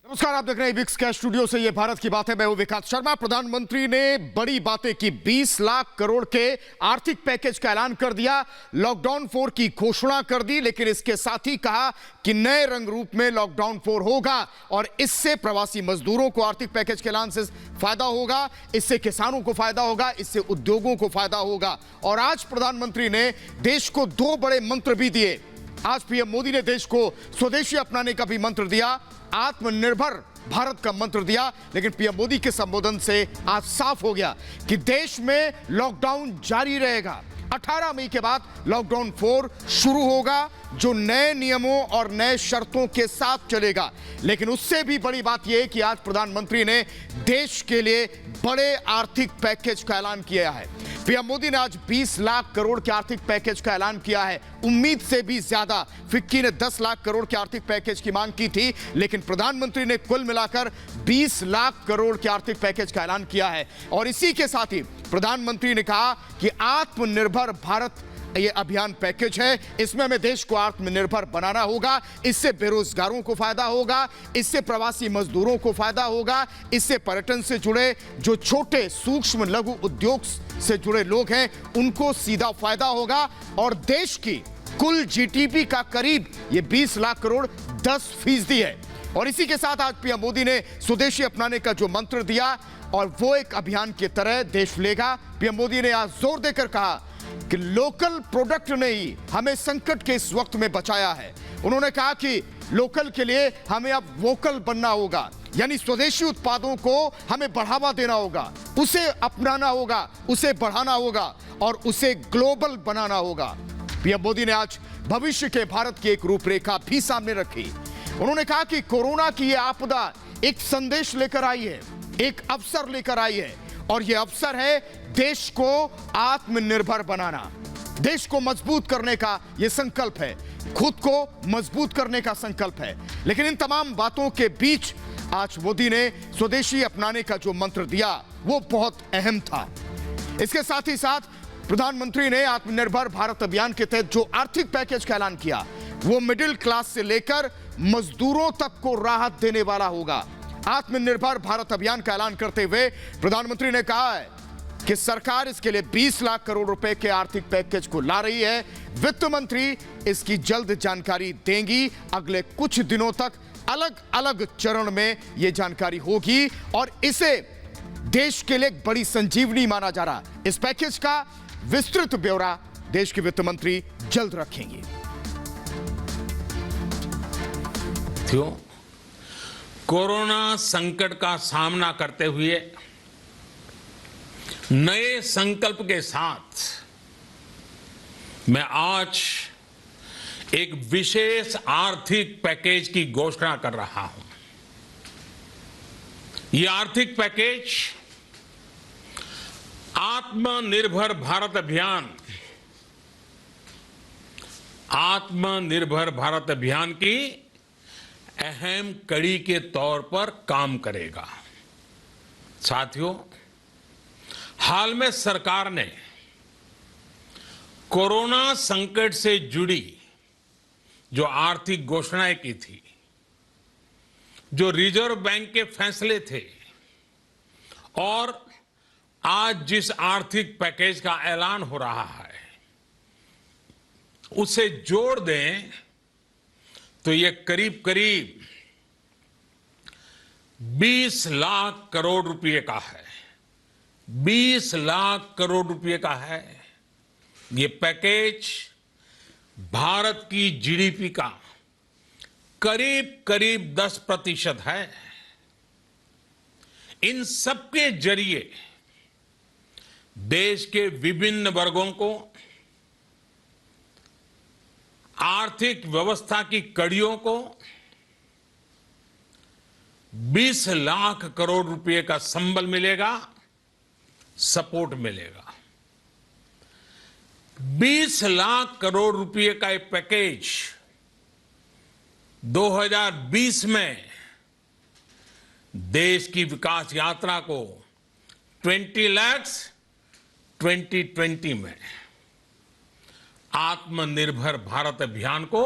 नमस्कार, आप देख रहे हैं विक्स के स्टूडियो से। ये भारत की बात है। मैं हूं विकास शर्मा। प्रधानमंत्री ने बड़ी बातें की। 20 लाख करोड़ के आर्थिक पैकेज का ऐलान कर दिया, लॉकडाउन 4 की घोषणा कर दी, लेकिन इसके साथ ही कहा कि नए रंग रूप में लॉकडाउन 4 होगा और इससे प्रवासी मजदूरों को आर्थिक पैकेज के ऐलान से फायदा होगा, इससे किसानों को फायदा होगा, इससे उद्योगों को फायदा होगा। और आज प्रधानमंत्री ने देश को 2 बड़े मंत्र भी दिए। आज पीएम मोदी ने देश को स्वदेशी अपनाने का भी मंत्र दिया, आत्मनिर्भर भारत का मंत्र दिया। लेकिन पीएम मोदी के संबोधन से आज साफ हो गया कि देश में लॉकडाउन जारी रहेगा। 18 मई के बाद लॉकडाउन 4 शुरू होगा, जो नए नियमों और नए शर्तों के साथ चलेगा। लेकिन उससे भी बड़ी बात यह है कि आज प्रधानमंत्री ने देश के लिए बड़े आर्थिक पैकेज का ऐलान किया है। पीएम मोदी ने आज 20 लाख करोड़ के आर्थिक पैकेज का ऐलान किया है। उम्मीद से भी ज्यादा। फिक्की ने 10 लाख करोड़ के आर्थिक पैकेज की मांग की थी, लेकिन प्रधानमंत्री ने कुल मिलाकर 20 लाख करोड़ के आर्थिक पैकेज का ऐलान किया है। और इसी के साथ ही प्रधानमंत्री ने कहा कि आत्मनिर्भर भारत ये अभियान पैकेज है, इसमें हमें देश को आत्मनिर्भर बनाना होगा। इससे बेरोजगारों को फायदा होगा, इससे प्रवासी मजदूरों को फायदा होगा, इससे पर्यटन से जुड़े जो छोटे सूक्ष्म लघु उद्योग से जुड़े लोग हैं उनको सीधा फायदा होगा। और देश की कुल जीडीपी का करीब ये 20 लाख करोड़ 10% है। और इसी के साथ आज पीएम मोदी ने स्वदेशी अपनाने का जो मंत्र दिया और वो एक अभियान की तरह देश लेगा। पीएम मोदी ने आज जोर देकर कहा कि लोकल प्रोडक्ट ने ही हमें संकट के इस वक्त में बचाया है। उन्होंने कहा कि लोकल के लिए हमें अब वोकल बनना होगा, यानी स्वदेशी उत्पादों को हमें बढ़ावा देना होगा, उसे अपनाना होगा, उसे बढ़ाना होगा और उसे ग्लोबल बनाना होगा। पीएम मोदी ने आज भविष्य के भारत की एक रूपरेखा भी सामने रखी। उन्होंने कहा कि कोरोना की यह आपदा एक संदेश लेकर आई है, एक अवसर लेकर आई है, और यह अवसर है देश को आत्मनिर्भर बनाना, देश को मजबूत करने का यह संकल्प है, खुद को मजबूत करने का संकल्प है। लेकिन इन तमाम बातों के बीच आज मोदी ने स्वदेशी अपनाने का जो मंत्र दिया वो बहुत अहम था। इसके साथ ही साथ प्रधानमंत्री ने आत्मनिर्भर भारत अभियान के तहत जो आर्थिक पैकेज का ऐलान किया वो मिडिल क्लास से लेकर मजदूरों तक को राहत देने वाला होगा। आत्मनिर्भर भारत अभियान का ऐलान करते हुए प्रधानमंत्री ने कहा है कि सरकार इसके लिए 20 लाख करोड़ रुपए के आर्थिक पैकेज को ला रही है। वित्त मंत्री इसकी जल्द जानकारी देंगी। अगले कुछ दिनों तक अलग अलग चरण में यह जानकारी होगी और इसे देश के लिए एक बड़ी संजीवनी माना जा रहा है। इस पैकेज का विस्तृत ब्यौरा देश के वित्त मंत्री जल्द रखेंगे। कोरोना संकट का सामना करते हुए नए संकल्प के साथ मैं आज एक विशेष आर्थिक पैकेज की घोषणा कर रहा हूं। यह आर्थिक पैकेज आत्मनिर्भर भारत अभियान, आत्मनिर्भर भारत अभियान की अहम कड़ी के तौर पर काम करेगा। साथियों, हाल में सरकार ने कोरोना संकट से जुड़ी जो आर्थिक घोषणाएं की थी, जो रिजर्व बैंक के फैसले थे और आज जिस आर्थिक पैकेज का ऐलान हो रहा है उसे जोड़ दें तो ये करीब करीब 20 लाख करोड़ रुपए का है। 20 लाख करोड़ रुपए का है। ये पैकेज भारत की जीडीपी का करीब करीब 10% है। इन सबके जरिए देश के विभिन्न वर्गों को आर्थिक व्यवस्था की कड़ियों को 20 लाख करोड़ रुपए का संबल मिलेगा, सपोर्ट मिलेगा। 20 लाख करोड़ रुपए का एक पैकेज 2020 में देश की विकास यात्रा को 20 लाख 2020 में आत्मनिर्भर भारत अभियान को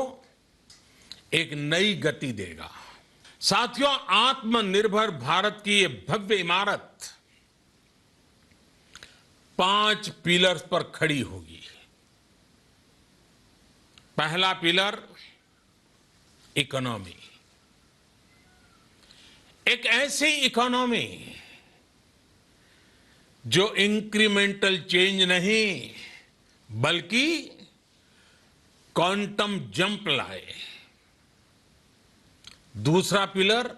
एक नई गति देगा। साथियों, आत्मनिर्भर भारत की ये भव्य इमारत 5 पिलर्स पर खड़ी होगी। पहला पिलर इकोनॉमी। एक ऐसी इकोनॉमी जो इंक्रीमेंटल चेंज नहीं बल्कि क्वांटम जंप लाए। दूसरा पिलर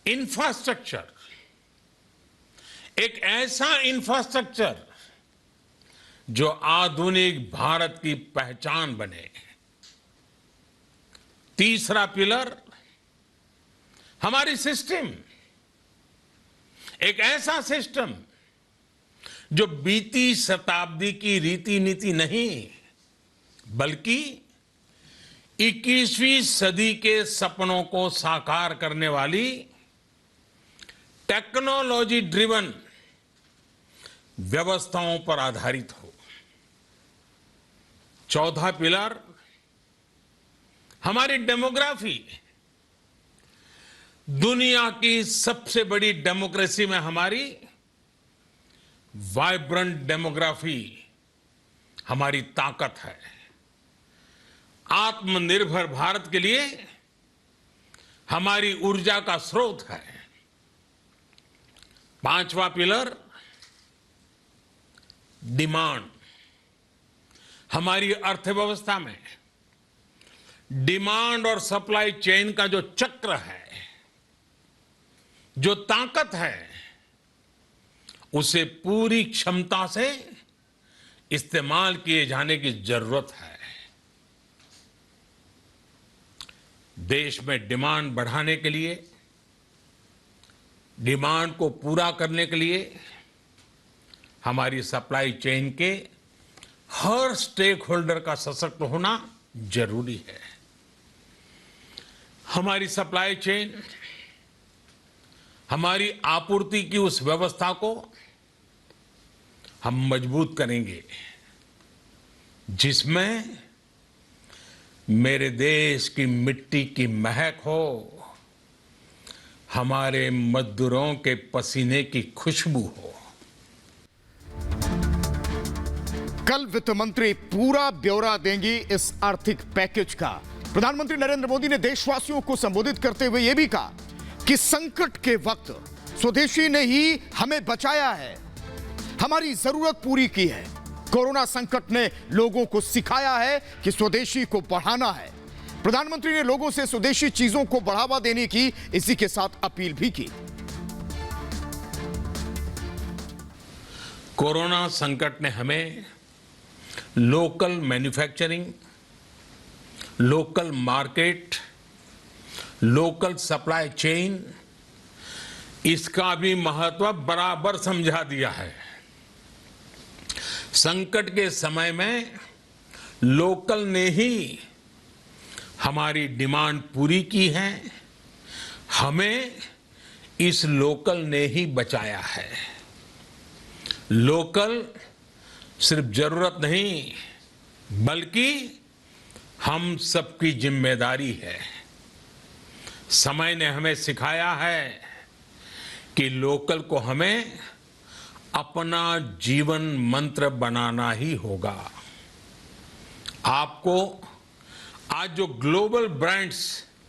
इंफ्रास्ट्रक्चर। एक ऐसा इंफ्रास्ट्रक्चर जो आधुनिक भारत की पहचान बने। तीसरा पिलर हमारी सिस्टम। एक ऐसा सिस्टम जो बीती शताब्दी की रीति नीति नहीं बल्कि 21वीं सदी के सपनों को साकार करने वाली टेक्नोलॉजी ड्रिवन व्यवस्थाओं पर आधारित हो। चौथा पिलर हमारी डेमोग्राफी। दुनिया की सबसे बड़ी डेमोक्रेसी में हमारी वाइब्रेंट डेमोग्राफी हमारी ताकत है। आत्मनिर्भर भारत के लिए हमारी ऊर्जा का स्रोत है। पांचवा पिलर डिमांड। हमारी अर्थव्यवस्था में डिमांड और सप्लाई चेन का जो चक्र है, जो ताकत है, उसे पूरी क्षमता से इस्तेमाल किए जाने की जरूरत है। देश में डिमांड बढ़ाने के लिए, डिमांड को पूरा करने के लिए हमारी सप्लाई चेन के हर स्टेक होल्डर का सशक्त होना जरूरी है। हमारी सप्लाई चेन, हमारी आपूर्ति की उस व्यवस्था को हम मजबूत करेंगे जिसमें मेरे देश की मिट्टी की महक हो, हमारे मजदूरों के पसीने की खुशबू हो। कल वित्त मंत्री पूरा ब्यौरा देंगी इस आर्थिक पैकेज का। प्रधानमंत्री नरेंद्र मोदी ने देशवासियों को संबोधित करते हुए यह भी कहा कि संकट के वक्त स्वदेशी ने ही हमें बचाया है, हमारी जरूरत पूरी की है। कोरोना संकट ने लोगों को सिखाया है कि स्वदेशी को बढ़ाना है। प्रधानमंत्री ने लोगों से स्वदेशी चीजों को बढ़ावा देने की इसी के साथ अपील भी की। कोरोना संकट ने हमें local manufacturing, local market, local supply chain, इसका भी महत्व बराबर समझा दिया है। संकट के समय में लोकल ने ही हमारी डिमांड पूरी की है, हमें इस लोकल ने ही बचाया है। लोकल सिर्फ जरूरत नहीं बल्कि हम सबकी जिम्मेदारी है। समय ने हमें सिखाया है कि लोकल को हमें अपना जीवन मंत्र बनाना ही होगा। आपको आज जो ग्लोबल ब्रांड्स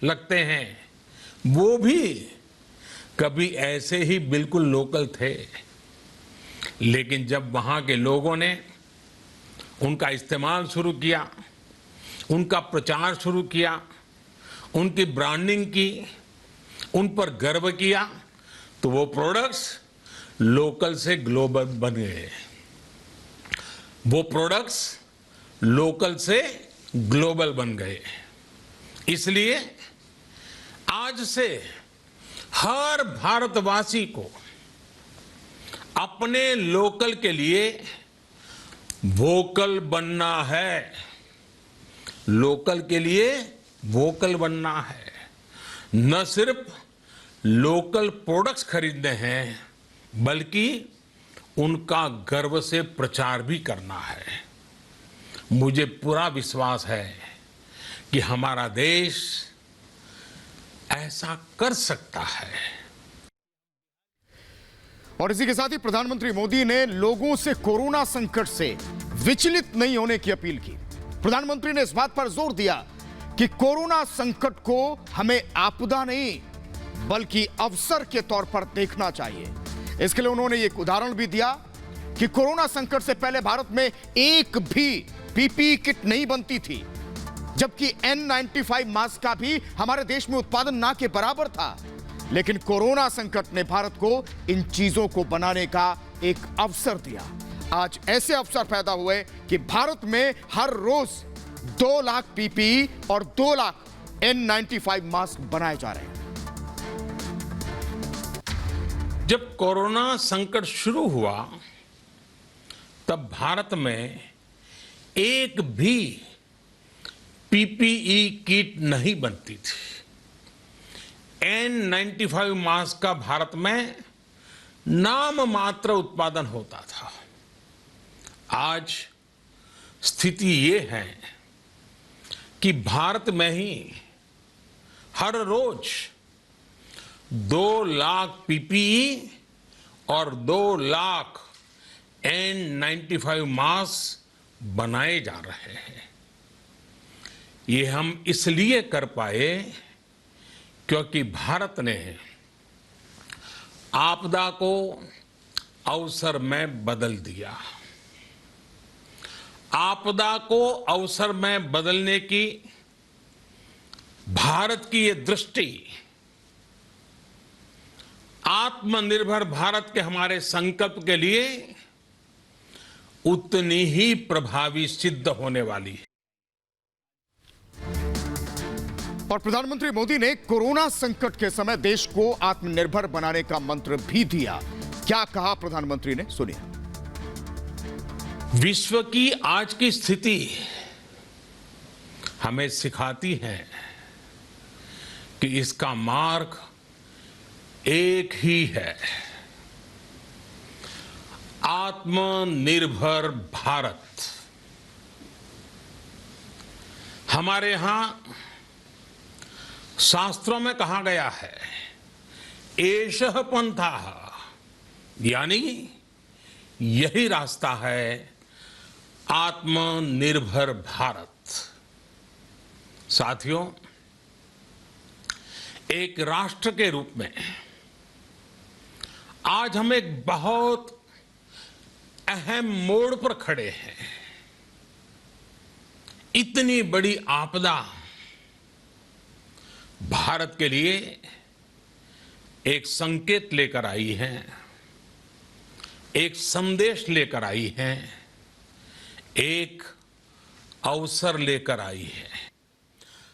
लगते हैं वो भी कभी ऐसे ही बिल्कुल लोकल थे, लेकिन जब वहां के लोगों ने उनका इस्तेमाल शुरू किया, उनका प्रचार शुरू किया, उनकी ब्रांडिंग की, उन पर गर्व किया, तो वो प्रोडक्ट्स लोकल से ग्लोबल बन गए। वो प्रोडक्ट्स लोकल से ग्लोबल बन गए। इसलिए आज से हर भारतवासी को अपने लोकल के लिए वोकल बनना है। लोकल के लिए वोकल बनना है। न सिर्फ लोकल प्रोडक्ट्स खरीदने हैं बल्कि उनका गर्व से प्रचार भी करना है। मुझे पूरा विश्वास है कि हमारा देश ऐसा कर सकता है। और इसी के साथ ही प्रधानमंत्री मोदी ने लोगों से कोरोना संकट से विचलित नहीं होने की अपील की। प्रधानमंत्री ने इस बात पर जोर दिया कि कोरोना संकट को हमें आपदा नहीं बल्कि अवसर के तौर पर देखना चाहिए। इसके लिए उन्होंने एक उदाहरण भी दिया कि कोरोना संकट से पहले भारत में एक भी पीपीई किट नहीं बनती थी, जबकि N95 मास्क का भी हमारे देश में उत्पादन ना के बराबर था। लेकिन कोरोना संकट ने भारत को इन चीजों को बनाने का एक अवसर दिया। आज ऐसे अवसर पैदा हुए कि भारत में हर रोज 2 लाख पीपीई और 2 लाख N95 मास्क बनाए जा रहे हैं। जब कोरोना संकट शुरू हुआ तब भारत में एक भी पीपीई किट नहीं बनती थी। N95 मास्क का भारत में नाम मात्र उत्पादन होता था। आज स्थिति ये है कि भारत में ही हर रोज 2 लाख पीपीई और 2 लाख N95 मास्क बनाए जा रहे हैं। ये हम इसलिए कर पाए क्योंकि भारत ने आपदा को अवसर में बदल दिया। आपदा को अवसर में बदलने की भारत की ये दृष्टि आत्मनिर्भर भारत के हमारे संकल्प के लिए उतनी ही प्रभावी सिद्ध होने वाली है। और प्रधानमंत्री मोदी ने कोरोना संकट के समय देश को आत्मनिर्भर बनाने का मंत्र भी दिया। क्या कहा प्रधानमंत्री ने, सुनिए। विश्व की आज की स्थिति हमें सिखाती है कि इसका मार्ग एक ही है, आत्मनिर्भर भारत। हमारे यहां शास्त्रों में कहा गया है, एषः पंथः, यानी यही रास्ता है आत्मनिर्भर भारत। साथियों, एक राष्ट्र के रूप में आज हम एक बहुत अहम मोड़ पर खड़े हैं। इतनी बड़ी आपदा भारत के लिए एक संकेत लेकर आई है, एक संदेश लेकर आई है, एक अवसर लेकर आई है।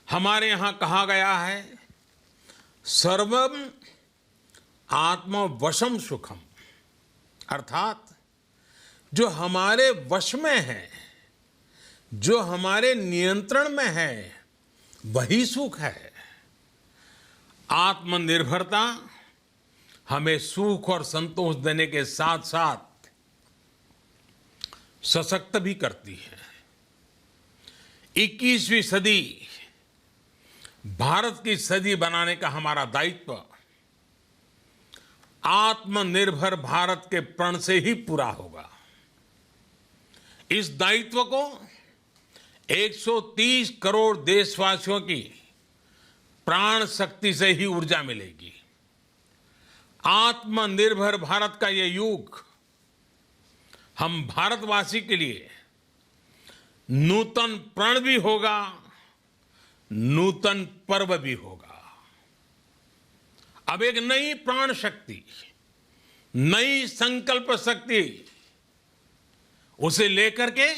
हमारे यहां कहा गया है, सर्वम आत्मवशम सुखम, अर्थात जो हमारे वश में है, जो हमारे नियंत्रण में है, वही सुख है। आत्मनिर्भरता हमें सुख और संतोष देने के साथ साथ सशक्त भी करती है। 21वीं सदी भारत की सदी बनाने का हमारा दायित्व आत्मनिर्भर भारत के प्रण से ही पूरा होगा। इस दायित्व को 130 करोड़ देशवासियों की प्राण शक्ति से ही ऊर्जा मिलेगी। आत्मनिर्भर भारत का ये युग हम भारतवासी के लिए नूतन प्रण भी होगा, नूतन पर्व भी होगा। अब एक नई प्राण शक्ति, नई संकल्प शक्ति, उसे लेकर के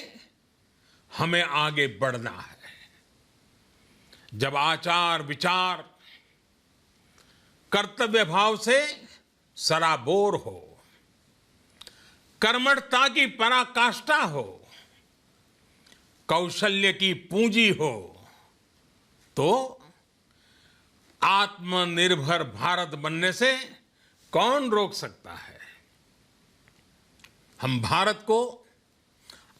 हमें आगे बढ़ना है। जब आचार विचार कर्तव्य भाव से सराबोर हो, कर्मठता की पराकाष्ठा हो, कौशल्य की पूंजी हो, तो आत्मनिर्भर भारत बनने से कौन रोक सकता है। हम भारत को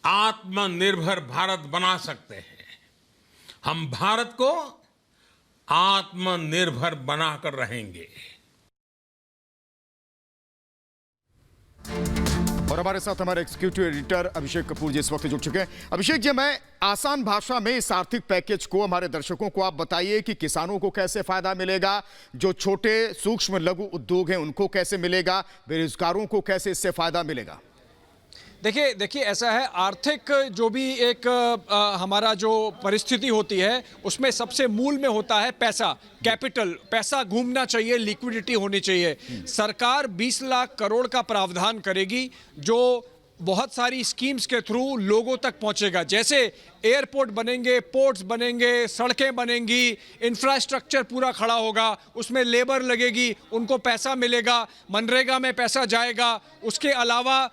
आत्मनिर्भर भारत बना सकते हैं। हम भारत को आत्मनिर्भर बनाकर रहेंगे। और हमारे साथ हमारे एग्जीक्यूटिव एडिटर अभिषेक कपूर जी इस वक्त जुड़ चुके हैं। अभिषेक जी, मैं आसान भाषा में इस आर्थिक पैकेज को हमारे दर्शकों को आप बताइए कि किसानों को कैसे फायदा मिलेगा, जो छोटे सूक्ष्म लघु उद्योग हैं उनको कैसे मिलेगा, बेरोजगारों को कैसे इससे फायदा मिलेगा। देखिए ऐसा है, आर्थिक जो भी एक हमारा जो परिस्थिति होती है उसमें सबसे मूल में होता है पैसा, कैपिटल। पैसा घूमना चाहिए, लिक्विडिटी होनी चाहिए। सरकार 20 लाख करोड़ का प्रावधान करेगी जो बहुत सारी स्कीम्स के थ्रू लोगों तक पहुंचेगा। जैसे एयरपोर्ट बनेंगे, पोर्ट्स बनेंगे, सड़कें बनेंगी, इंफ्रास्ट्रक्चर पूरा खड़ा होगा, उसमें लेबर लगेगी, उनको पैसा मिलेगा, मनरेगा में पैसा जाएगा। उसके अलावा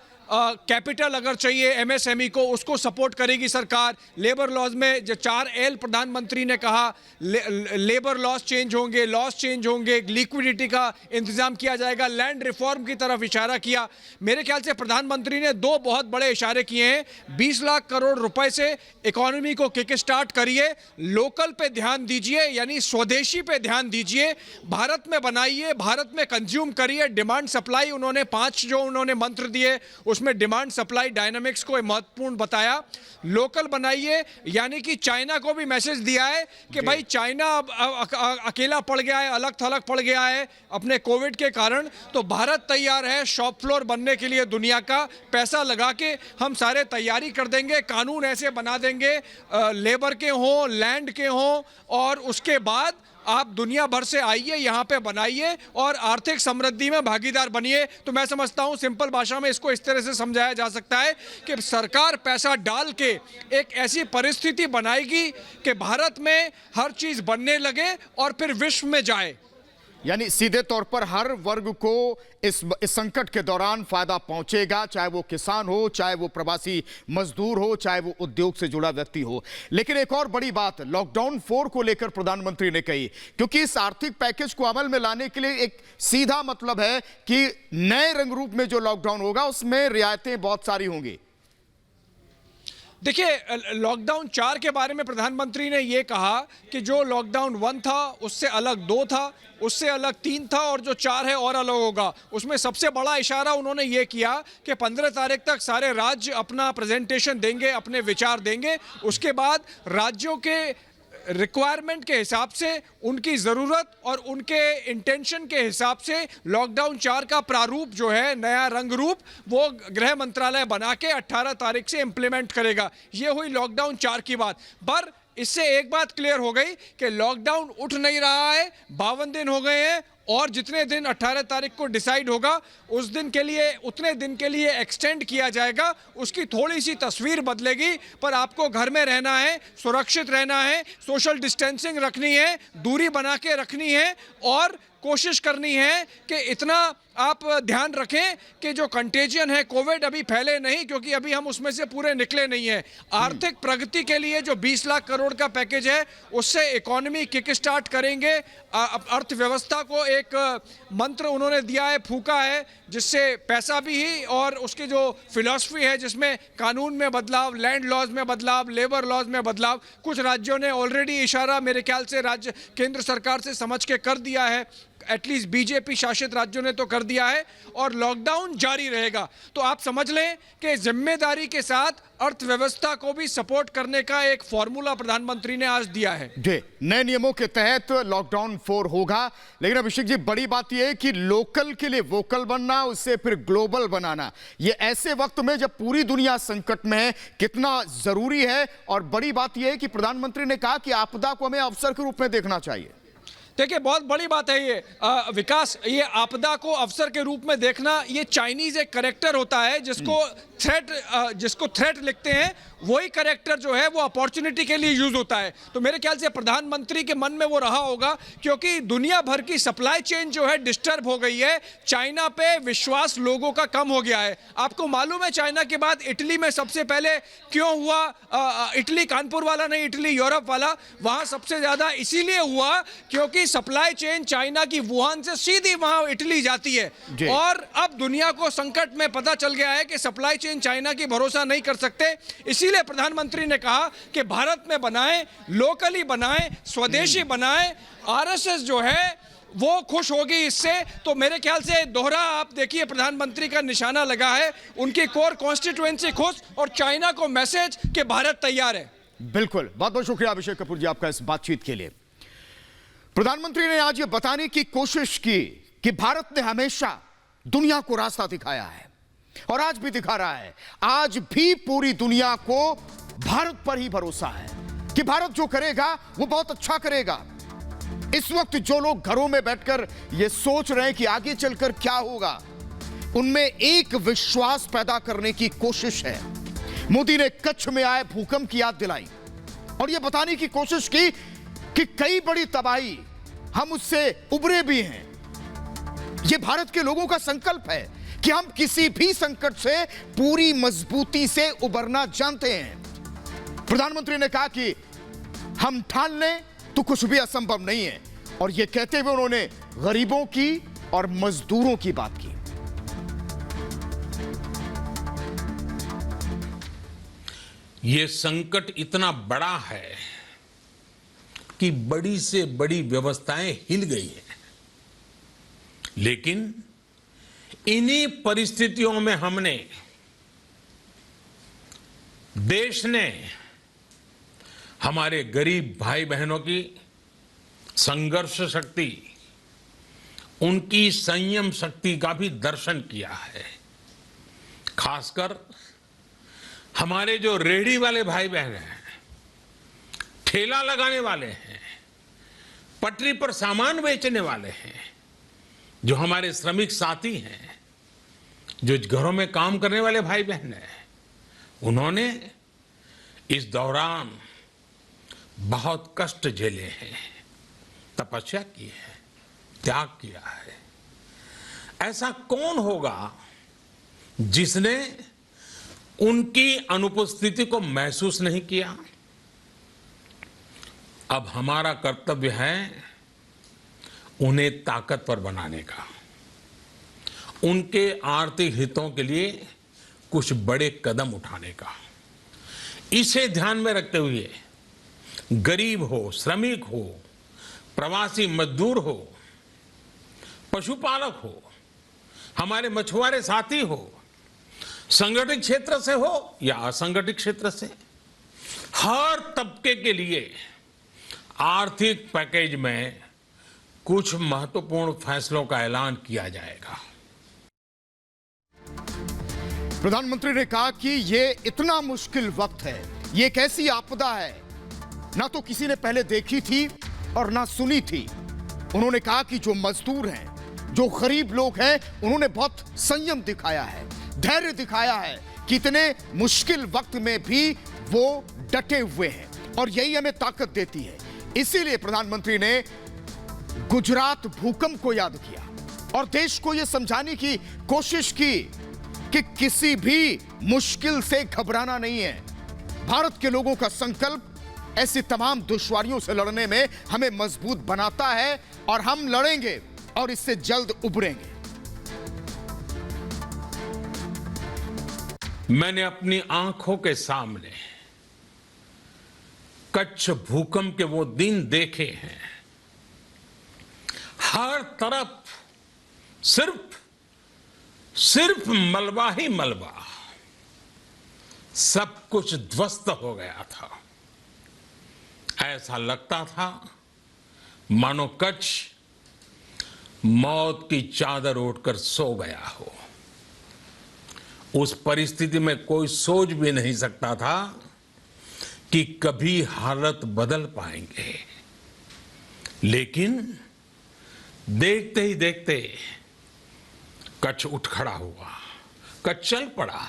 कैपिटल अगर चाहिए एमएसएमई को, उसको सपोर्ट करेगी सरकार। लेबर लॉज में जो 4L प्रधानमंत्री ने कहा, लेबर लॉज चेंज होंगे, लॉज चेंज होंगे, लिक्विडिटी का इंतजाम किया जाएगा, लैंड रिफॉर्म की तरफ इशारा किया। मेरे ख्याल से प्रधानमंत्री ने 2 बहुत बड़े इशारे किए हैं। 20 लाख करोड़ रुपए से इकोनॉमी को किक स्टार्ट करिए, लोकल पे ध्यान दीजिए, यानी स्वदेशी पे ध्यान दीजिए, भारत में बनाइए, भारत में कंज्यूम करिए। डिमांड सप्लाई उन्होंने 5 जो उन्होंने मंत्र दिए उसमें डिमांड सप्लाई डायनामिक्स को महत्वपूर्ण बताया। लोकल बनाइए, यानी कि चाइना को भी मैसेज दिया है कि भाई चाइना अकेला पड़ गया है, अलग थलग पड़ गया है अपने कोविड के कारण, तो भारत तैयार है शॉप फ्लोर बनने के लिए। दुनिया का पैसा लगा के हम सारे तैयारी कर देंगे, कानून ऐसे बना देंगे, लेबर के हों, लैंड के हों, और उसके बाद आप दुनिया भर से आइए, यहाँ पे बनाइए और आर्थिक समृद्धि में भागीदार बनिए। तो मैं समझता हूँ सिंपल भाषा में इसको इस तरह से समझाया जा सकता है कि सरकार पैसा डाल के एक ऐसी परिस्थिति बनाएगी कि भारत में हर चीज़ बनने लगे और फिर विश्व में जाए। यानी सीधे तौर पर हर वर्ग को इस संकट के दौरान फायदा पहुंचेगा, चाहे वो किसान हो, चाहे वो प्रवासी मजदूर हो, चाहे वो उद्योग से जुड़ा व्यक्ति हो। लेकिन एक और बड़ी बात लॉकडाउन 4 को लेकर प्रधानमंत्री ने कही, क्योंकि इस आर्थिक पैकेज को अमल में लाने के लिए एक सीधा मतलब है कि नए रंग रूप में जो लॉकडाउन होगा उसमें रियायतें बहुत सारी होंगी। देखिए, लॉकडाउन 4 के बारे में प्रधानमंत्री ने ये कहा कि जो लॉकडाउन 1 था उससे अलग 2 था, उससे अलग 3 था, और जो 4 है और अलग होगा। उसमें सबसे बड़ा इशारा उन्होंने ये किया कि 15 तारीख तक सारे राज्य अपना प्रेजेंटेशन देंगे, अपने विचार देंगे। उसके बाद राज्यों के रिक्वायरमेंट के हिसाब से, उनकी ज़रूरत और उनके इंटेंशन के हिसाब से लॉकडाउन 4 का प्रारूप जो है, नया रंग रूप, वो गृह मंत्रालय बना के 18 तारीख से इम्प्लीमेंट करेगा। ये हुई लॉकडाउन 4 की बात। पर इससे एक बात क्लियर हो गई कि लॉकडाउन उठ नहीं रहा है, 52 दिन हो गए हैं, और जितने दिन 18 तारीख को डिसाइड होगा उस दिन के लिए, उतने दिन के लिए एक्सटेंड किया जाएगा। उसकी थोड़ी सी तस्वीर बदलेगी, पर आपको घर में रहना है, सुरक्षित रहना है, सोशल डिस्टेंसिंग रखनी है, दूरी बना के रखनी है, और कोशिश करनी है कि इतना आप ध्यान रखें कि जो कंटेजियन है कोविड अभी फैले नहीं, क्योंकि अभी हम उसमें से पूरे निकले नहीं हैं। आर्थिक प्रगति के लिए जो 20 लाख करोड़ का पैकेज है उससे इकोनॉमी किक स्टार्ट करेंगे। अर्थव्यवस्था को एक मंत्र उन्होंने दिया है, फूका है, जिससे पैसा भी ही और उसकी जो फिलॉसफी है जिसमें कानून में बदलाव, लैंड लॉज में बदलाव, लेबर लॉज में बदलाव, कुछ राज्यों ने ऑलरेडी इशारा मेरे ख्याल से राज्य केंद्र सरकार से समझ के कर दिया है, एटलीस्ट बीजेपी शासित राज्यों ने तो कर दिया है, और लॉकडाउन जारी रहेगा। तो आप समझ लें कि जिम्मेदारी के साथ अर्थव्यवस्था को भी सपोर्ट करने का एक फॉर्मूला प्रधानमंत्री ने आज दिया है। जी, नए नियमों के तहत लॉकडाउन 4 होगा। लेकिन अभिषेक जी, बड़ी बात यह है कि लोकल के लिए वोकल बनना, उससे फिर ग्लोबल बनाना, ये ऐसे वक्त में जब पूरी दुनिया संकट में है, कितना जरूरी है। और बड़ी बात यह है कि प्रधानमंत्री ने कहा कि आपदा को हमें अवसर के रूप में देखना चाहिए। देखिए, बहुत बड़ी बात है ये विकास, ये आपदा को अवसर के रूप में देखना। ये चाइनीज एक करेक्टर होता है जिसको थ्रेट लिखते हैं, वही करेक्टर जो है वो अपॉर्चुनिटी के लिए यूज होता है। तो मेरे ख्याल से प्रधानमंत्री के मन में वो रहा होगा, क्योंकि दुनिया भर की सप्लाई चेन जो है डिस्टर्ब हो गई है। चाइना पे विश्वास लोगों का कम हो गया है। आपको मालूम है चाइना के बाद इटली में सबसे पहले क्यों हुआ? इटली कानपुर वाला नहीं, इटली यूरोप वाला, वहां सबसे ज्यादा इसीलिए हुआ क्योंकि सप्लाई चेन चाइना की वुहान से सीधी वहां इटली जाती है। और अब दुनिया को संकट में पता चल गया है कि सप्लाई चेन चाइना की भरोसा नहीं कर सकते, इसीलिए इसीलिए प्रधानमंत्री ने कहा कि भारत में बनाएं, लोकली बनाएं, स्वदेशी बनाएं। आरएसएस जो है वो खुश होगी इससे। तो मेरे ख्याल से दोहरा आप देखिए प्रधानमंत्री का निशाना लगा है, उनकी कोर कॉन्स्टिट्यूएंसी खुश और चाइना को मैसेज कि भारत तैयार है। बिल्कुल, बहुत बहुत शुक्रिया अभिषेक कपूर जी आपका इस बातचीत के लिए। प्रधानमंत्री ने आज ये बताने की कोशिश की कि भारत ने हमेशा दुनिया को रास्ता दिखाया है और आज भी दिखा रहा है। आज भी पूरी दुनिया को भारत पर ही भरोसा है कि भारत जो करेगा वो बहुत अच्छा करेगा। इस वक्त जो लोग घरों में बैठकर ये सोच रहे हैं कि आगे चलकर क्या होगा, उनमें एक विश्वास पैदा करने की कोशिश है। मोदी ने कच्छ में आए भूकंप की याद दिलाई और यह बताने की कोशिश की कि कई बड़ी तबाही हम उससे उबरे भी हैं। यह भारत के लोगों का संकल्प है कि हम किसी भी संकट से पूरी मजबूती से उबरना जानते हैं। प्रधानमंत्री ने कहा कि हम ठान लें तो कुछ भी असंभव नहीं है और यह कहते हुए उन्होंने गरीबों की और मजदूरों की बात की। ये संकट इतना बड़ा है कि बड़ी से बड़ी व्यवस्थाएं हिल गई हैं, लेकिन इन्हीं परिस्थितियों में हमने, देश ने हमारे गरीब भाई बहनों की संघर्ष शक्ति, उनकी संयम शक्ति का भी दर्शन किया है। खासकर हमारे जो रेहड़ी वाले भाई बहन हैं, ठेला लगाने वाले हैं, पटरी पर सामान बेचने वाले हैं, जो हमारे श्रमिक साथी हैं, जो घरों में काम करने वाले भाई बहन हैं, उन्होंने इस दौरान बहुत कष्ट झेले हैं, तपस्या की है, त्याग किया है। ऐसा कौन होगा जिसने उनकी अनुपस्थिति को महसूस नहीं किया? अब हमारा कर्तव्य है उन्हें ताकतवर बनाने का, उनके आर्थिक हितों के लिए कुछ बड़े कदम उठाने का। इसे ध्यान में रखते हुए गरीब हो, श्रमिक हो, प्रवासी मजदूर हो, पशुपालक हो, हमारे मछुआरे साथी हो, संगठित क्षेत्र से हो या असंगठित क्षेत्र से, हर तबके के लिए आर्थिक पैकेज में कुछ महत्वपूर्ण फैसलों का ऐलान किया जाएगा। प्रधानमंत्री ने कहा कि यह इतना मुश्किल वक्त है, यह एक ऐसी आपदा है ना तो किसी ने पहले देखी थी और ना सुनी थी। उन्होंने कहा कि जो मजदूर हैं, जो गरीब लोग हैं, उन्होंने बहुत संयम दिखाया है, धैर्य दिखाया है कि इतने मुश्किल वक्त में भी वो डटे हुए हैं और यही हमें ताकत देती है। इसीलिए प्रधानमंत्री ने गुजरात भूकंप को याद किया और देश को यह समझाने की कोशिश की कि किसी भी मुश्किल से घबराना नहीं है। भारत के लोगों का संकल्प ऐसी तमाम दुश्वारियों से लड़ने में हमें मजबूत बनाता है और हम लड़ेंगे और इससे जल्द उभरेंगे। मैंने अपनी आंखों के सामने कच्छ भूकंप के वो दिन देखे हैं। हर तरफ सिर्फ मलबा ही मलबा, सब कुछ ध्वस्त हो गया था। ऐसा लगता था मानो कच्छ मौत की चादर ओढ़कर सो गया हो। उस परिस्थिति में कोई सोच भी नहीं सकता था कि कभी हालत बदल पाएंगे, लेकिन देखते ही देखते कच्छ उठ खड़ा हुआ, कच्छ चल पड़ा,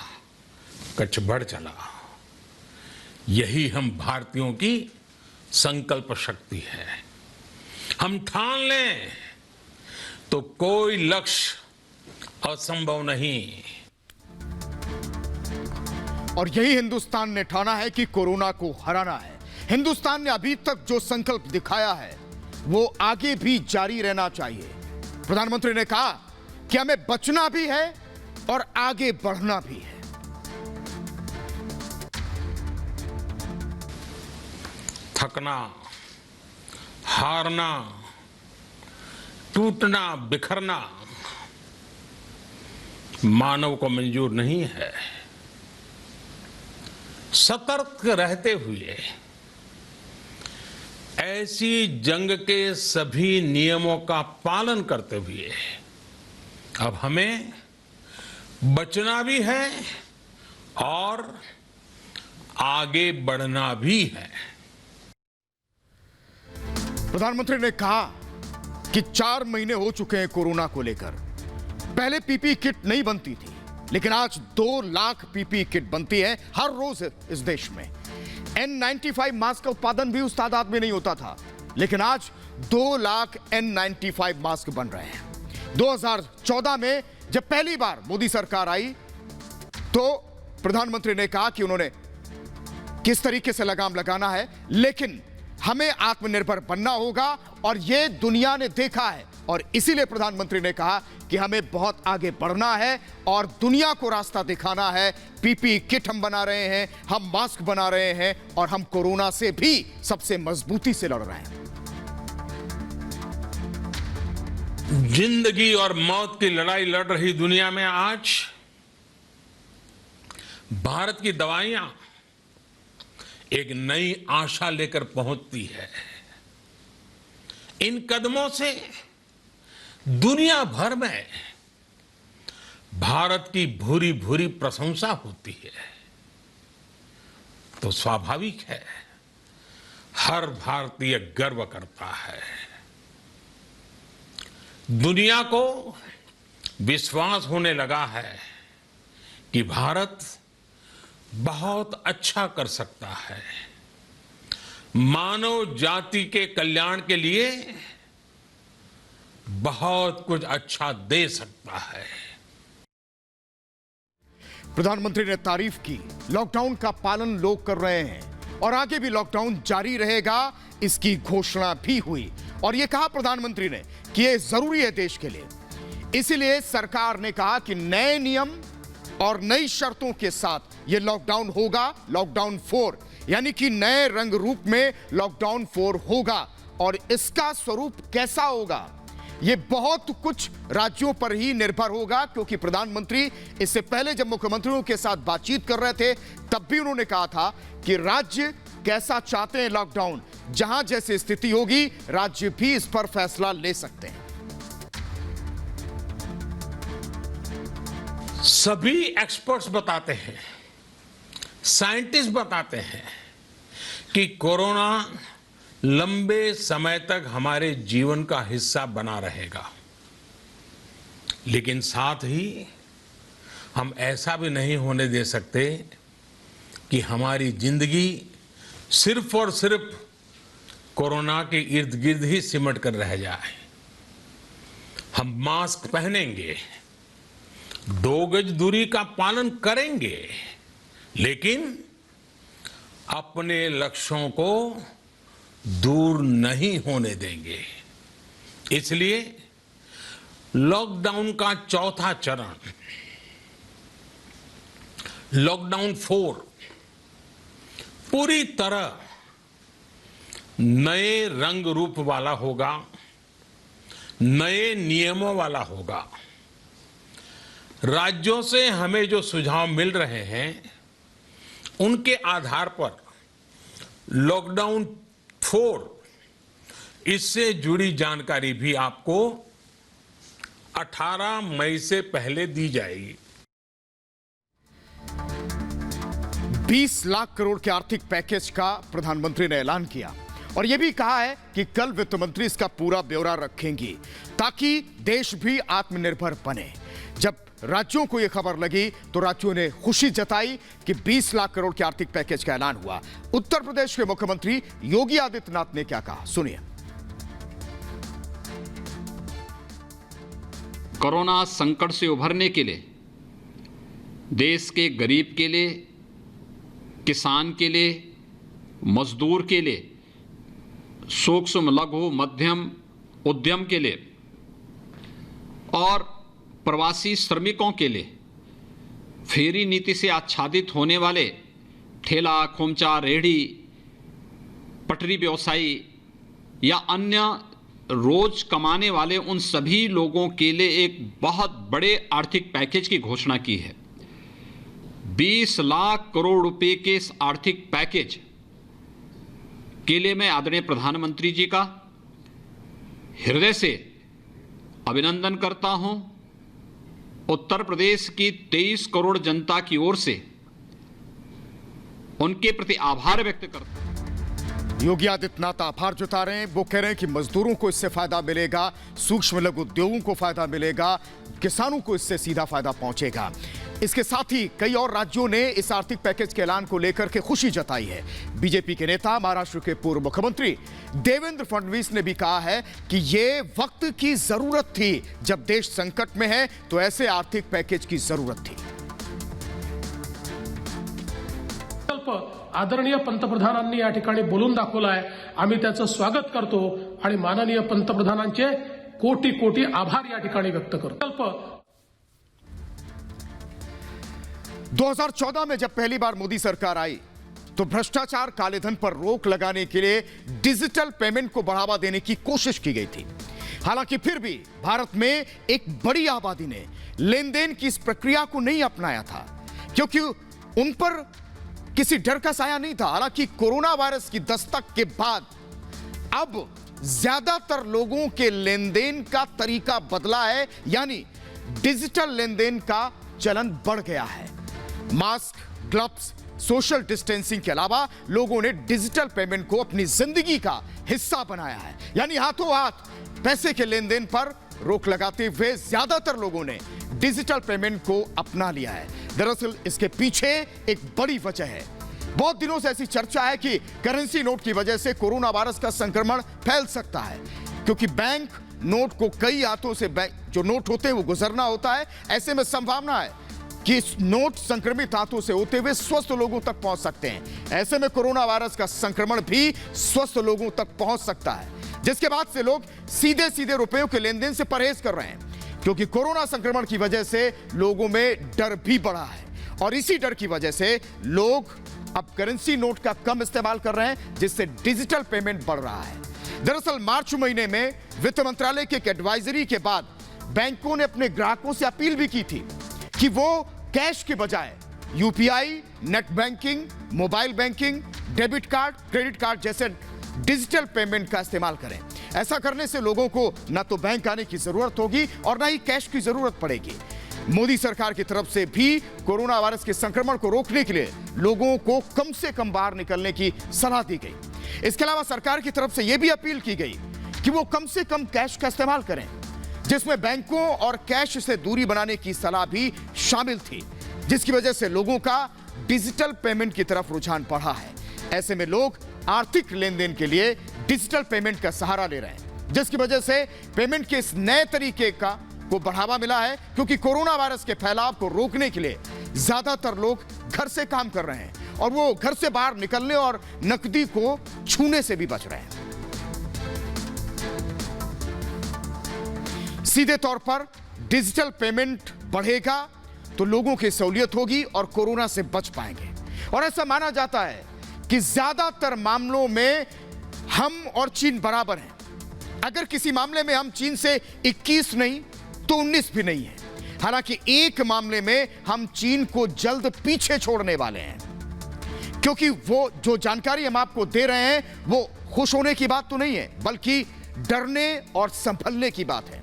कच्छ बढ़ चला। यही हम भारतीयों की संकल्प शक्ति है। हम ठान लें तो कोई लक्ष्य असंभव नहीं। और यही हिंदुस्तान ने ठाना है कि कोरोना को हराना है। हिंदुस्तान ने अभी तक जो संकल्प दिखाया है वो आगे भी जारी रहना चाहिए। प्रधानमंत्री ने कहा कि हमें बचना भी है और आगे बढ़ना भी है। थकना, हारना, टूटना, बिखरना मानव को मंजूर नहीं है। सतर्क रहते हुए ऐसी जंग के सभी नियमों का पालन करते हुए अब हमें बचना भी है और आगे बढ़ना भी है। प्रधानमंत्री ने कहा कि 4 महीने हो चुके हैं कोरोना को लेकर। पहले पीपीई किट नहीं बनती थी, लेकिन आज 2 लाख पीपीई किट बनती है हर रोज इस देश में। N95 मास्क का उत्पादन भी उस तादाद में नहीं होता था, लेकिन आज 2 लाख N95 मास्क बन रहे हैं। 2014 में जब पहली बार मोदी सरकार आई तो प्रधानमंत्री ने कहा कि उन्होंने किस तरीके से लगाम लगाना है, लेकिन हमें आत्मनिर्भर बनना होगा और यह दुनिया ने देखा है। और इसीलिए प्रधानमंत्री ने कहा कि हमें बहुत आगे बढ़ना है और दुनिया को रास्ता दिखाना है। पीपीई किट हम बना रहे हैं, हम मास्क बना रहे हैं और हम कोरोना से भी सबसे मजबूती से लड़ रहे हैं। जिंदगी और मौत की लड़ाई लड़ रही दुनिया में आज भारत की दवाइयां एक नई आशा लेकर पहुंचती है। इन कदमों से दुनिया भर में भारत की भूरी भूरी प्रशंसा होती है, तो स्वाभाविक है हर भारतीय गर्व करता है। दुनिया को विश्वास होने लगा है कि भारत बहुत अच्छा कर सकता है, मानव जाति के कल्याण के लिए बहुत कुछ अच्छा दे सकता है। प्रधानमंत्री ने तारीफ की। लॉकडाउन का पालन लोग कर रहे हैं और आगे भी लॉकडाउन जारी रहेगा, इसकी घोषणा भी हुई। और यह कहा प्रधानमंत्री ने कि यह जरूरी है देश के लिए। इसीलिए सरकार ने कहा कि नए नियम और नई शर्तों के साथ यह लॉकडाउन होगा, लॉकडाउन 4, यानी कि नए रंग रूप में लॉकडाउन 4 होगा। और इसका स्वरूप कैसा होगा, यह बहुत कुछ राज्यों पर ही निर्भर होगा, क्योंकि प्रधानमंत्री इससे पहले जब मुख्यमंत्रियों के साथ बातचीत कर रहे थे तब भी उन्होंने कहा था कि राज्य कैसा चाहते हैं लॉकडाउन, जहां जैसी स्थिति होगी राज्य भी इस पर फैसला ले सकते हैं। सभी एक्सपर्ट्स बताते हैं, साइंटिस्ट बताते हैं कि कोरोना लंबे समय तक हमारे जीवन का हिस्सा बना रहेगा, लेकिन साथ ही हम ऐसा भी नहीं होने दे सकते कि हमारी जिंदगी सिर्फ और सिर्फ कोरोना के इर्द गिर्द ही सिमट कर रह जाए। हम मास्क पहनेंगे, 2 गज दूरी का पालन करेंगे, लेकिन अपने लक्ष्यों को दूर नहीं होने देंगे। इसलिए लॉकडाउन का चौथा चरण, लॉकडाउन 4, पूरी तरह नए रंग रूप वाला होगा, नए नियमों वाला होगा। राज्यों से हमें जो सुझाव मिल रहे हैं उनके आधार पर लॉकडाउन 4, इससे जुड़ी जानकारी भी आपको 18 मई से पहले दी जाएगी। 20 लाख करोड़ के आर्थिक पैकेज का प्रधानमंत्री ने ऐलान किया और यह भी कहा है कि कल वित्त मंत्री इसका पूरा ब्यौरा रखेंगी ताकि देश भी आत्मनिर्भर बने। जब राज्यों को यह खबर लगी तो राज्यों ने खुशी जताई कि 20 लाख करोड़ के आर्थिक पैकेज का ऐलान हुआ। उत्तर प्रदेश के मुख्यमंत्री योगी आदित्यनाथ ने क्या कहा, सुनिए। कोरोना संकट से उभरने के लिए देश के गरीब के लिए, किसान के लिए, मजदूर के लिए, सूक्ष्म लघु मध्यम उद्यम के लिए और प्रवासी श्रमिकों के लिए फेरी नीति से आच्छादित होने वाले ठेला, खोमचा, रेहड़ी पटरी व्यवसायी या अन्य रोज कमाने वाले उन सभी लोगों के लिए एक बहुत बड़े आर्थिक पैकेज की घोषणा की है। 20 लाख करोड़ रुपए के इस आर्थिक पैकेज के लिए मैं आदरणीय प्रधानमंत्री जी का हृदय से अभिनंदन करता हूं। उत्तर प्रदेश की 23 करोड़ जनता की ओर से उनके प्रति आभार व्यक्त करता हूं। योगी आदित्यनाथ आभार जता रहे हैं। वो कह रहे हैं कि मजदूरों को इससे फायदा मिलेगा, सूक्ष्म लघु उद्योगों को फायदा मिलेगा, किसानों को इससे सीधा फायदा पहुंचेगा। इसके साथ ही कई और राज्यों ने इस आर्थिक पैकेज के ऐलान को लेकर के खुशी जताई है। बीजेपी के नेता महाराष्ट्र के पूर्व मुख्यमंत्री देवेंद्र फडणवीस ने भी कहा है कि ये वक्त की जरूरत थी। जब देश संकट में है तो ऐसे आर्थिक पैकेज की जरूरत थी। आदरणीय पंतप्रधानांनी या ठिकाणी बोलून दाखवला आहे। आम्ही त्याचं स्वागत करतो आणि माननीय पंतप्रधानांचे कोटी कोटी आभार या ठिकाणी व्यक्त करतो। 2014 में जब पहली बार मोदी सरकार आई तो भ्रष्टाचार, कालेधन पर रोक लगाने के लिए डिजिटल पेमेंट को बढ़ावा देने की कोशिश की गई थी। हालांकि फिर भी भारत में एक बड़ी आबादी ने लेन देन की इस प्रक्रिया को नहीं अपनाया था, क्योंकि उन पर किसी डर का साया नहीं था। हालांकि कोरोना वायरस की दस्तक के बाद अब ज्यादातर लोगों के लेन देन का तरीका बदला है, यानी डिजिटल लेन देन का चलन बढ़ गया है। मास्क, ग्लव्स, सोशल डिस्टेंसिंग के अलावा लोगों ने डिजिटल पेमेंट को अपनी जिंदगी का हिस्सा बनाया है, यानी हाथों हाथ पैसे के लेन देन पर रोक लगाते हुए ज्यादातर लोगों ने डिजिटल पेमेंट को अपना लिया है। दरअसल इसके पीछे एक बड़ी वजह है। बहुत दिनों से ऐसी चर्चा है कि करेंसी नोट की वजह से कोरोना वायरस का संक्रमण फैल सकता है, क्योंकि बैंक नोट को कई हाथों से जो नोट होते हैं वो गुजरना होता है। ऐसे में संभावना है कि नोट संक्रमित हाथों से होते हुए स्वस्थ लोगों तक पहुंच सकते हैं। ऐसे में कोरोना वायरस का संक्रमण भी स्वस्थ लोगों तक पहुंच सकता है, जिसके बाद से लोग सीधे सीधे रुपयों के लेन देन से परहेज कर रहे हैं, क्योंकि कोरोना संक्रमण की वजह से लोगों में डर भी बढ़ा है। और इसी डर की वजह से लोग अब करेंसी नोट का कम इस्तेमाल कर रहे हैं, जिससे डिजिटल पेमेंट बढ़ रहा है। दरअसल मार्च महीने में वित्त मंत्रालय के एक एडवाइजरी के बाद बैंकों ने अपने ग्राहकों से अपील भी की थी कि वो कैश के बजाय UPI, net banking, mobile banking, debit card, credit card जैसे डिजिटल पेमेंट का इस्तेमाल करें। ऐसा करने से लोगों को ना तो बैंक आने की जरूरत होगी और ना ही कैश की जरूरत पड़ेगी। मोदी सरकार की तरफ से भी कोरोना वायरस के संक्रमण को रोकने के लिए लोगों को कम से कम बाहर निकलने की सलाह दी गई। इसके अलावा सरकार की तरफ से यह भी अपील की गई कि वो कम से कम कैश का इस्तेमाल करें, जिसमें बैंकों और कैश से दूरी बनाने की सलाह भी शामिल थी, जिसकी वजह से लोगों का डिजिटल पेमेंट की तरफ रुझान बढ़ा है। ऐसे में लोग आर्थिक लेन देन के लिए डिजिटल पेमेंट का सहारा ले रहे हैं, जिसकी वजह से पेमेंट के इस नए तरीके को बढ़ावा मिला है, क्योंकि कोरोना वायरस के फैलाव को रोकने के लिए ज्यादातर लोग घर से काम कर रहे हैं और वो घर से बाहर निकलने और नकदी को छूने से भी बच रहे हैं। सीधे तौर पर डिजिटल पेमेंट बढ़ेगा तो लोगों की सहूलियत होगी और कोरोना से बच पाएंगे। और ऐसा माना जाता है कि ज्यादातर मामलों में हम और चीन बराबर हैं। अगर किसी मामले में हम चीन से 21 नहीं तो 19 भी नहीं है। हालांकि एक मामले में हम चीन को जल्द पीछे छोड़ने वाले हैं, क्योंकि वो जो जानकारी हम आपको दे रहे हैं वो खुश होने की बात तो नहीं है, बल्कि डरने और संभलने की बात है।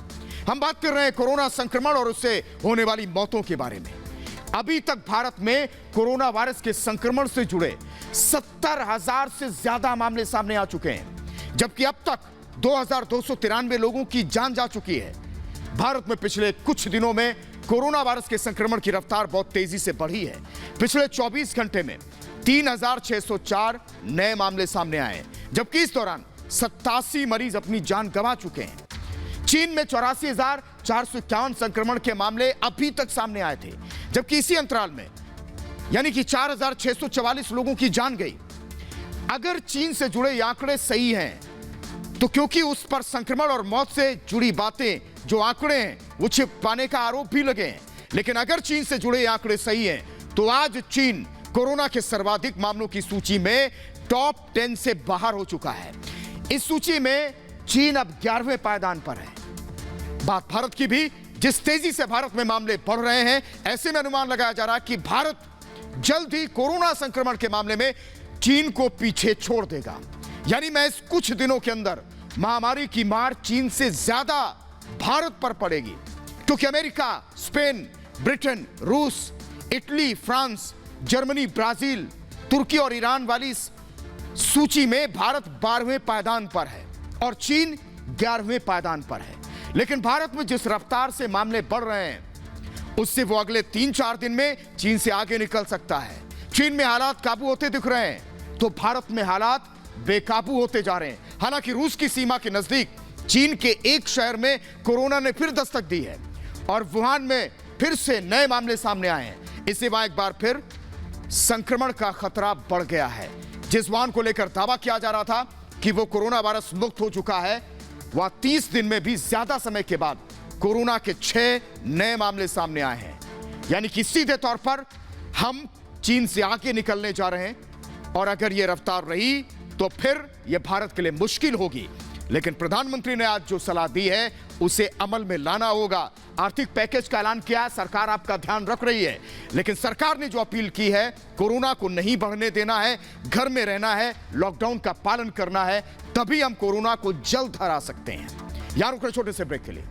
हम बात कर रहे हैं कोरोना संक्रमण और उससे होने वाली मौतों के बारे में। अभी तक भारत में कोरोना वायरस के संक्रमण से जुड़े 70,000 से ज्यादा मामले सामने आ चुके हैं, जबकि अब तक 2,293 लोगों की जान जा चुकी है। भारत में पिछले कुछ दिनों में कोरोना वायरस के संक्रमण की रफ्तार बहुत तेजी से बढ़ी है। पिछले 24 घंटे में 3,604 नए मामले सामने आए, जबकि इस दौरान 87 मरीज अपनी जान गंवा चुके हैं। चीन में 84,451 संक्रमण के मामले अभी तक सामने आए थे, जबकि इसी अंतराल में यानी कि 4,644 लोगों की जान गई। अगर चीन से जुड़े ये आंकड़े सही हैं, तो क्योंकि उस पर संक्रमण और मौत से जुड़ी बातें जो आंकड़े हैं वो छिपाने का आरोप भी लगे हैं, लेकिन अगर चीन से जुड़े आंकड़े सही हैं तो आज चीन कोरोना के सर्वाधिक मामलों की सूची में टॉप 10 से बाहर हो चुका है। इस सूची में चीन अब 11वें पायदान पर है। बात भारत की भी, जिस तेजी से भारत में मामले बढ़ रहे हैं, ऐसे में अनुमान लगाया जा रहा है कि भारत जल्द ही कोरोना संक्रमण के मामले में चीन को पीछे छोड़ देगा। यानी महज कुछ दिनों के अंदर महामारी की मार चीन से ज्यादा भारत पर पड़ेगी, क्योंकि अमेरिका, स्पेन, ब्रिटेन, रूस, इटली, फ्रांस, जर्मनी, ब्राजील, तुर्की और ईरान वाली सूची में भारत 12वें पायदान पर है और चीन 11वें पायदान पर है। लेकिन भारत में जिस रफ्तार से मामले बढ़ रहे हैं, उससे वो अगले 3-4 दिन में चीन से आगे निकल सकता है। चीन में हालात काबू होते दिख रहे हैं तो भारत में हालात बेकाबू होते जा रहे हैं। हालांकि रूस की सीमा के नजदीक चीन के एक शहर में कोरोना ने फिर दस्तक दी है और वुहान में फिर से नए मामले सामने आए हैं। इससे वहां एक बार फिर संक्रमण का खतरा बढ़ गया है। जिस वुहान को लेकर दावा किया जा रहा था कि वो कोरोना वायरस मुक्त हो चुका है, वह 30 दिन में भी ज्यादा समय के बाद कोरोना के 6 नए मामले सामने आए हैं। यानी कि सीधे तौर पर हम चीन से आगे निकलने जा रहे हैं और अगर यह रफ्तार रही तो फिर यह भारत के लिए मुश्किल होगी। लेकिन प्रधानमंत्री ने आज जो सलाह दी है उसे अमल में लाना होगा। आर्थिक पैकेज का ऐलान किया, सरकार आपका ध्यान रख रही है, लेकिन सरकार ने जो अपील की है, कोरोना को नहीं बढ़ने देना है, घर में रहना है, लॉकडाउन का पालन करना है, तभी हम कोरोना को जल्द हरा सकते हैं। यार रुक रहे छोटे से ब्रेक के लिए।